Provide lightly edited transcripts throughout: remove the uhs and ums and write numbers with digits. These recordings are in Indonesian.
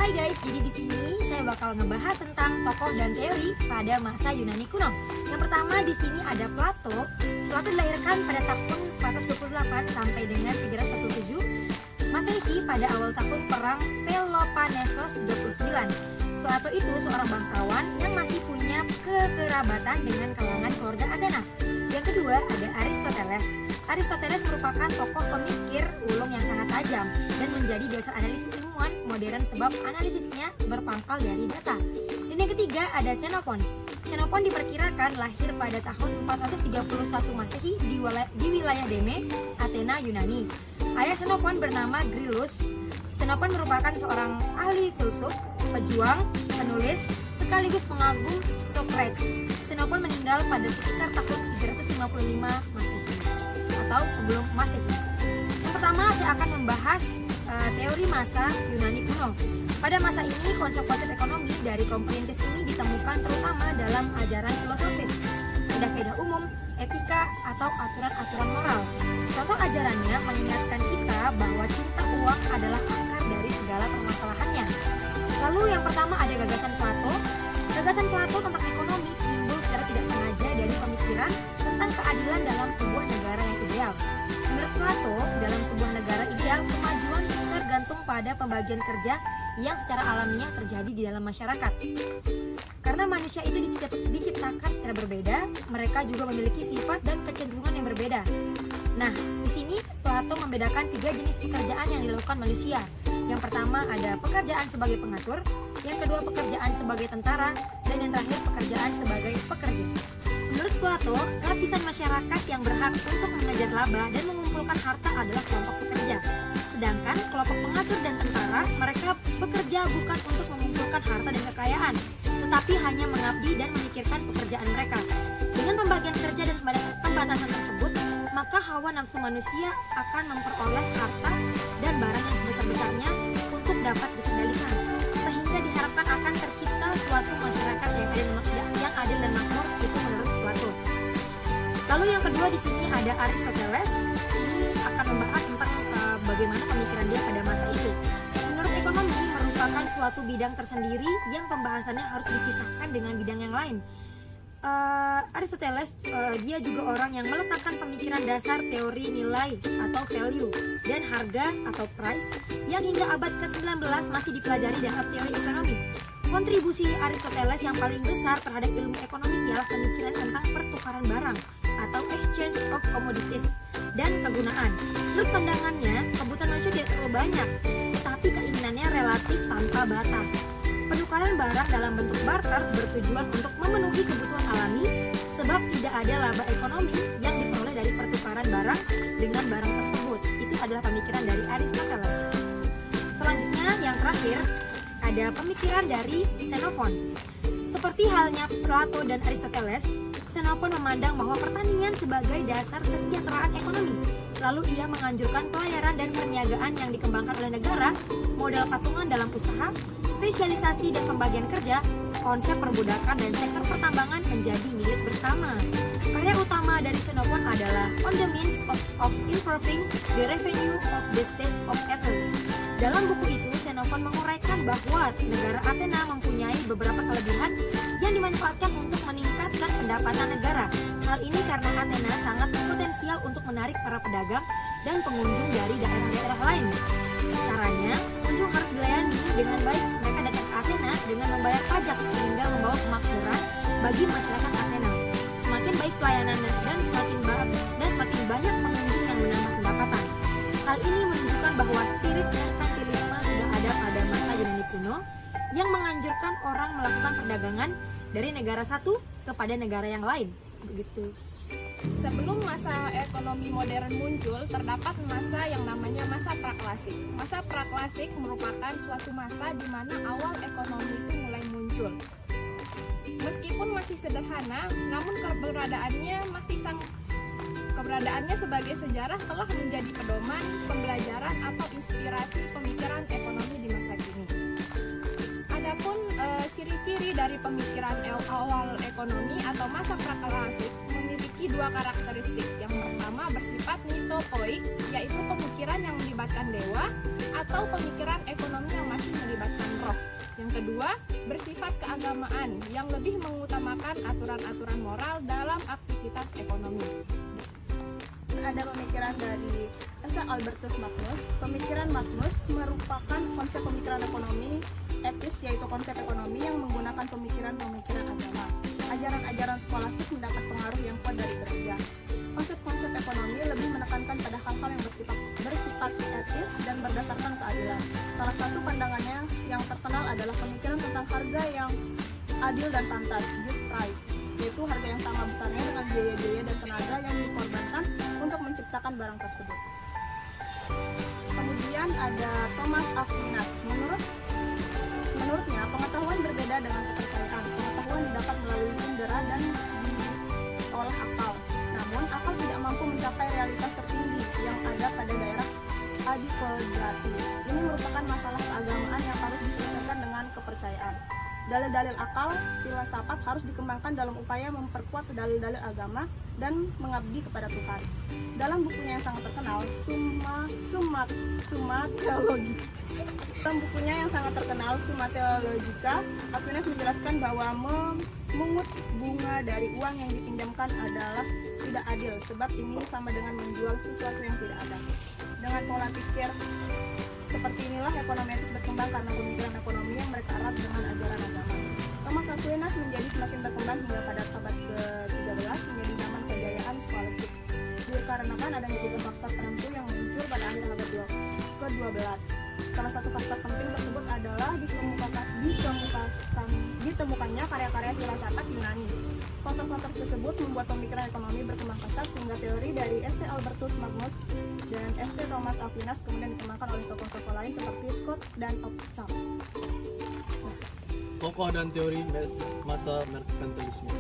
Hai guys, jadi di sini saya bakal ngebahas tentang tokoh dan teori pada masa Yunani kuno. Yang pertama di sini ada Plato. Plato dilahirkan pada tahun 428 sampai dengan 347 Masehi pada awal tahun perang Peloponnesos 39. Plato itu seorang bangsawan yang masih punya kekerabatan dengan kalangan keluarga Athena. Yang kedua ada Aristoteles. Aristoteles merupakan tokoh pemikir ulung yang sangat tajam dan menjadi dasar analisis ilmuwan modern sebab analisisnya berpangkal dari data. Dan yang ketiga ada Xenophon. Xenophon diperkirakan lahir pada tahun 431 Masehi di wilayah Deme, Athena, Yunani. Ayah Xenophon bernama Grillus. Xenophon merupakan seorang ahli filsuf, pejuang, penulis, sekaligus pengagum Socrates. Xenophon meninggal pada sekitar tahun 355 Masehi atau sebelum Masehi. Yang pertama saya akan membahas teori masa Yunani kuno. Pada masa ini konsep-konsep ekonomi dari Komperintis ini ditemukan terutama dalam ajaran filosofis, kaidah-kaidah umum, etika, atau aturan-aturan moral. Contoh ajarannya mengingatkan kita bahwa cinta uang adalah akar dari segala permasalahannya. Lalu yang pertama ada gagasan Plato. Gagasan Plato tentang ekonomi timbul secara tidak sengaja dari pemikiran tentang keadilan dalam sebuah negara yang ideal. Menurut Plato, dalam sebuah negara ideal, kemajuan tergantung pada pembagian kerja yang secara alamiah terjadi di dalam masyarakat. Karena manusia itu diciptakan secara berbeda, mereka juga memiliki sifat dan kecenderungan yang berbeda. Nah, di sini Plato membedakan 3 jenis pekerjaan yang dilakukan manusia. Yang pertama ada pekerjaan sebagai pengatur, yang kedua pekerjaan sebagai tentara, dan yang terakhir pekerjaan sebagai pekerja. Menurut Plato, lapisan masyarakat yang berhak untuk mengejar laba dan mengumpulkan harta adalah kelompok pekerja. Sedangkan kelompok pengatur dan tentara, mereka bekerja bukan untuk mengumpulkan harta dan kekayaan, tetapi hanya mengabdi dan memikirkan pekerjaan mereka. Dengan pembagian kerja dan pembatasan tersebut, maka hawa nafsu manusia akan memperoleh harta dan barang yang sebesar-besarnya untuk dapat dikendalikan, sehingga diharapkan akan tercipta suatu masyarakat yang adil dan makmur. Itu menurut Plato. Lalu yang kedua di sini ada Aristoteles. Ini akan membahas tentang bagaimana pemikiran dia pada masa itu. Menurut ekonomi merupakan suatu bidang tersendiri yang pembahasannya harus dipisahkan dengan bidang yang lain. Aristoteles dia juga orang yang meletakkan pemikiran dasar teori nilai atau value dan harga atau price yang hingga abad ke-19 masih dipelajari dalam teori ekonomi. Kontribusi Aristoteles yang paling besar terhadap ilmu ekonomi ialah pemikiran tentang pertukaran barang atau exchange of commodities dan kegunaan. Menurut pandangannya, kebutuhan manusia tidak terlalu banyak, tetapi keinginannya relatif tanpa batas. Penukaran barang dalam bentuk barter bertujuan untuk memenuhi kebutuhan alami, sebab tidak ada laba ekonomi yang diperoleh dari pertukaran barang dengan barang tersebut. Itu adalah pemikiran dari Aristoteles. Selanjutnya yang terakhir ada pemikiran dari Xenophon. Seperti halnya Plato dan Aristoteles, Xenophon memandang bahwa pertanian sebagai dasar kesejahteraan ekonomi. Lalu ia menganjurkan pelayaran dan perniagaan yang dikembangkan oleh negara, modal patungan dalam usaha, spesialisasi dan pembagian kerja, konsep perbudakan dan sektor pertambangan menjadi milik bersama. Karya utama dari Xenophon adalah On the Means of Improving the Revenue of the State of Athens. Dalam buku itu, Xenophon menguraikan bahwa negara Athena mempunyai beberapa kelebihan yang dimanfaatkan untuk meningkatkan pendapatan negara. Hal ini karena Athena sangat potensial untuk menarik para pedagang dan pengunjung dari daerah-daerah lain. Caranya, pengunjung harus dilayani dengan baik. Mereka datang ke Athena dengan membayar pajak sehingga membawa kemakmuran bagi masyarakat Athena. Semakin baik pelayanan dan semakin banyak pengunjung yang menambah pendapatan. Hal ini menunjukkan bahwa spirit merkantilisme sudah ada pada masa Yunani kuno yang menganjurkan orang melakukan perdagangan dari negara satu kepada negara yang lain. Begitu. Sebelum masa ekonomi modern muncul, terdapat masa yang namanya masa praklasik. Masa praklasik merupakan suatu masa di mana awal ekonomi itu mulai muncul. Meskipun masih sederhana, namun keberadaannya sebagai sejarah telah menjadi pedoman, pembelajaran atau inspirasi pemikiran ekonomi di masa kini. Adapun ciri-ciri dari pemikiran awal ekonomi atau masa praklasik memiliki 2 karakteristik. Yang pertama bersifat Stoikoik, yaitu pemikiran yang melibatkan dewa, atau pemikiran ekonomi yang masih melibatkan roh. Yang kedua, bersifat keagamaan yang lebih mengutamakan aturan-aturan moral dalam aktivitas ekonomi. Ada pemikiran dari Albertus Magnus. Pemikiran Magnus merupakan konsep pemikiran ekonomi etis, yaitu konsep ekonomi yang menggunakan pemikiran-pemikiran agama. Ajaran-ajaran skolastik mendapat pengaruh yang kuat dari gereja. Konsep-konsep ekonomi lebih menekankan pada hal-hal yang bersifat etis dan berdasarkan keadilan. Salah satu pandangannya yang terkenal adalah pemikiran tentang harga yang adil dan pantas, just price, yaitu harga yang sama besarnya dengan biaya-biaya dan tenaga yang dikorbankan untuk menciptakan barang tersebut. Kemudian ada Thomas Aquinas. Menurutnya, pengetahuan berbeda dengan kepercayaan. Pengetahuan didapat melalui indera dan diolah akal. Namun, akal tidak mampu mencapai realitas tertinggi yang ada pada daerah adipodrati. Ini merupakan masalah keagamaan yang harus diselesaikan dengan kepercayaan. Dalil-dalil akal filsafat harus dikembangkan dalam upaya memperkuat dalil-dalil agama dan mengabdi kepada Tuhan. Dalam bukunya yang sangat terkenal, Summa Theologica, Aquinas menjelaskan bahwa memungut bunga dari uang yang dipinjamkan adalah tidak adil, sebab ini sama dengan menjual sesuatu yang tidak ada. Dengan pola pikir seperti inilah ekonomi etis berkembang karena pemikiran ekonomi yang mereka erat dengan ajaran agama. Thomas Aquinas menjadi semakin berkembang hingga pada abad ke-13 menjadi zaman kejayaan skolastik. Dikarenakan adanya tiga faktor penentu yang muncul pada akhir abad ke-12. Salah satu faktor penting tersebut adalah ditemukannya karya-karya filsafat Yunani. Faktor-faktor tersebut membuat pemikiran ekonomi berkembang pesat sehingga teori dari St. Albertus Magnus dan St. Thomas Aquinas kemudian dikembangkan oleh tokoh-tokoh lain seperti Scott dan Occam. Tokoh dan teori masa merkantilisme.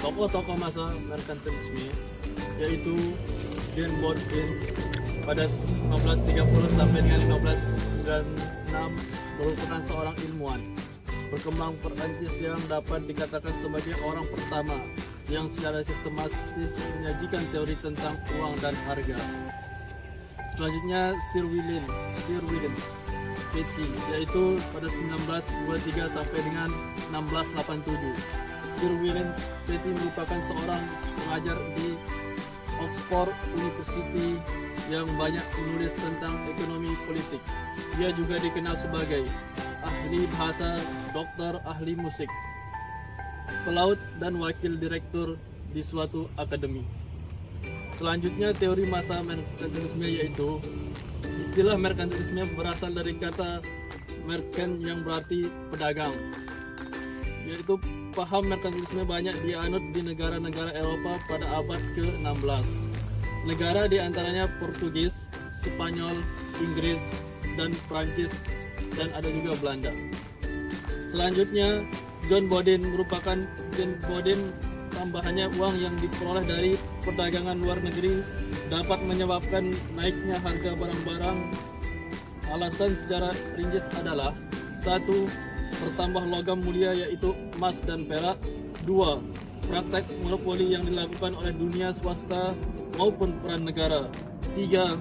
Tokoh-tokoh masa merkantilisme yaitu Jean Bodin pada 1530 sampai dengan 1596 merupakan seorang ilmuwan berkembang Perancis yang dapat dikatakan sebagai orang pertama yang secara sistematis menyajikan teori tentang uang dan harga. Selanjutnya Sir William Petty, yaitu pada 1923 sampai dengan 1687. Sir William Petty merupakan seorang pengajar di Oxford University yang banyak menulis tentang ekonomi politik. Dia juga dikenal sebagai ahli bahasa, dokter, ahli musik, pelaut, dan wakil direktur di suatu akademi. Selanjutnya teori masa merkantilisme, yaitu istilah merkantilisme berasal dari kata merken yang berarti pedagang, yaitu paham merkantilisme banyak dianut di negara-negara Eropa pada abad ke-16. Negara diantaranya Portugis, Spanyol, Inggris, dan Prancis, dan ada juga Belanda. Selanjutnya John Bodin tambahannya uang yang diperoleh dari perdagangan luar negeri dapat menyebabkan naiknya harga barang-barang. Alasan secara ringkas adalah: 1. Bertambah logam mulia yaitu emas dan perak. 2. Praktek monopoli yang dilakukan oleh dunia swasta maupun peran negara. 3.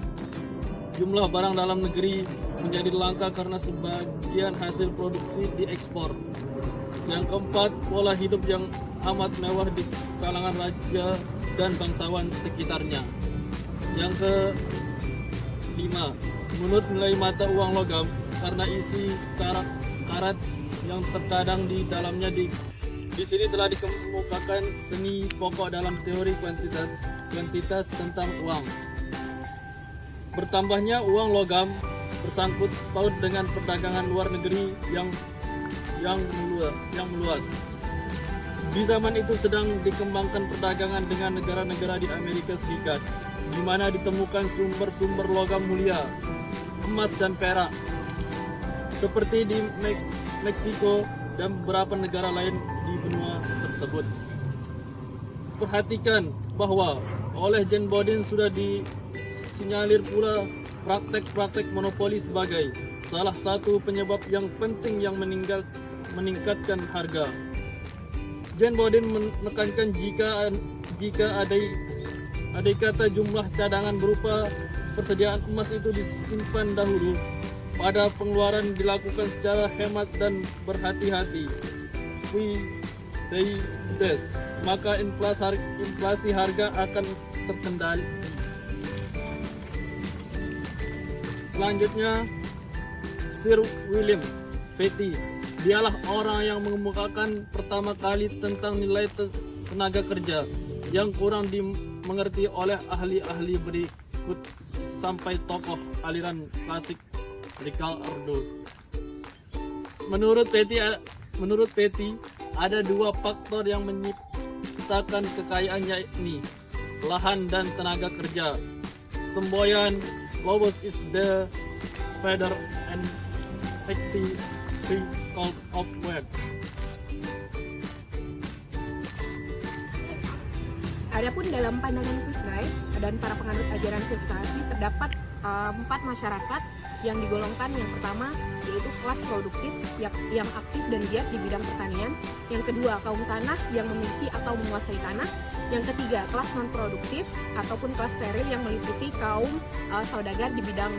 Jumlah barang dalam negeri menjadi langka karena sebagian hasil produksi diekspor. Yang keempat, pola hidup yang amat mewah di kalangan raja dan bangsawan sekitarnya. Yang kelima, menurut nilai mata uang logam karena isi karat yang terkadang di dalamnya di sini telah dikemukakan seni pokok dalam teori kuantitas tentang uang. Bertambahnya uang logam bersangkut paut dengan perdagangan luar negeri yang meluas. Di zaman itu sedang dikembangkan perdagangan dengan negara-negara di Amerika Serikat, di mana ditemukan sumber-sumber logam mulia, emas dan perak, seperti di Meksiko dan beberapa negara lain di benua tersebut. Perhatikan bahwa oleh John Bodin sudah disinyalir pula praktek-praktek monopoli sebagai salah satu penyebab yang penting yang meningkatkan harga. John Bodin menekankan jika Andai kata jumlah cadangan berupa persediaan emas itu disimpan dahulu, pada pengeluaran dilakukan secara hemat dan berhati-hati, maka inflasi harga akan terkendali. Selanjutnya, Sir William Petty. Dialah orang yang mengemukakan pertama kali tentang nilai tenaga kerja yang kurang dimengerti oleh ahli-ahli berikut sampai tokoh aliran klasik Ricardo Ardo. Menurut Petty, ada dua faktor yang menciptakan kekayaan, yakni lahan dan tenaga kerja. Semboyan Lobos is the father and active cult of wealth. Adapun dalam pandangan Kuznets dan para penganut ajaran filsafat terdapat 4 masyarakat yang digolongkan. Yang pertama yaitu kelas produktif yang aktif dan giat di bidang pertanian. Yang kedua, kaum tanah yang memiliki atau menguasai tanah. Yang ketiga, kelas non produktif ataupun kelas steril yang meliputi kaum saudagar di bidang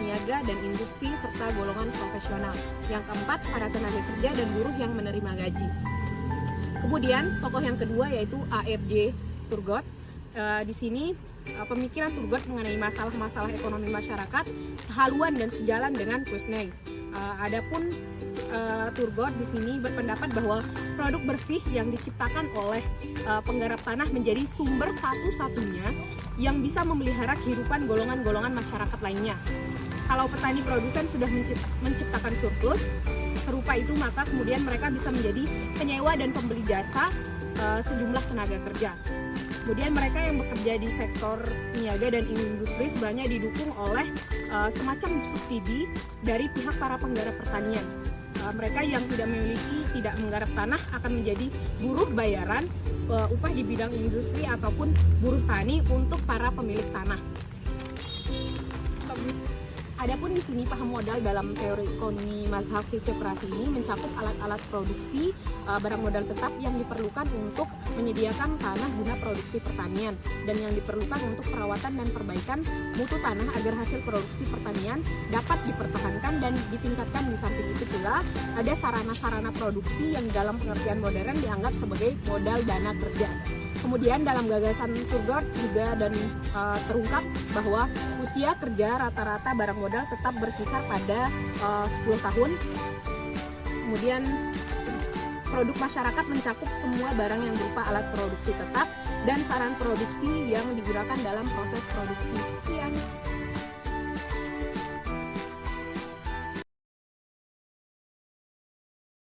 niaga dan industri serta golongan profesional. Yang keempat, para tenaga kerja dan buruh yang menerima gaji. Kemudian tokoh yang kedua yaitu A.R.J. Turgot. Di sini pemikiran Turgot mengenai masalah-masalah ekonomi masyarakat sehaluan dan sejalan dengan Kuznets. Adapun Turgot di sini berpendapat bahwa produk bersih yang diciptakan oleh penggarap tanah menjadi sumber satu-satunya yang bisa memelihara kehidupan golongan-golongan masyarakat lainnya. Kalau petani produsen sudah menciptakan surplus serupa itu, maka kemudian mereka bisa menjadi penyewa dan pembeli jasa sejumlah tenaga kerja. Kemudian mereka yang bekerja di sektor niaga dan industri sebenarnya didukung oleh semacam subsidi dari pihak para penggarap pertanian. Mereka yang tidak menggarap tanah akan menjadi buruh bayaran upah di bidang industri ataupun buruh tani untuk para pemilik tanah. Adapun di sini paham modal dalam teori ekonomi mazhab fisiokrasi ini mencakup alat-alat produksi barang modal tetap yang diperlukan untuk menyediakan tanah guna produksi pertanian dan yang diperlukan untuk perawatan dan perbaikan mutu tanah agar hasil produksi pertanian dapat dipertahankan dan ditingkatkan. Di samping itu pula ada sarana-sarana produksi yang dalam pengertian modern dianggap sebagai modal dana kerja. Kemudian dalam gagasan Turgot juga terungkap bahwa usia kerja rata-rata barang modal tetap berkisar pada 10 tahun. Kemudian produk masyarakat mencakup semua barang yang berupa alat produksi tetap dan sarana produksi yang digunakan dalam proses produksi. Sekian.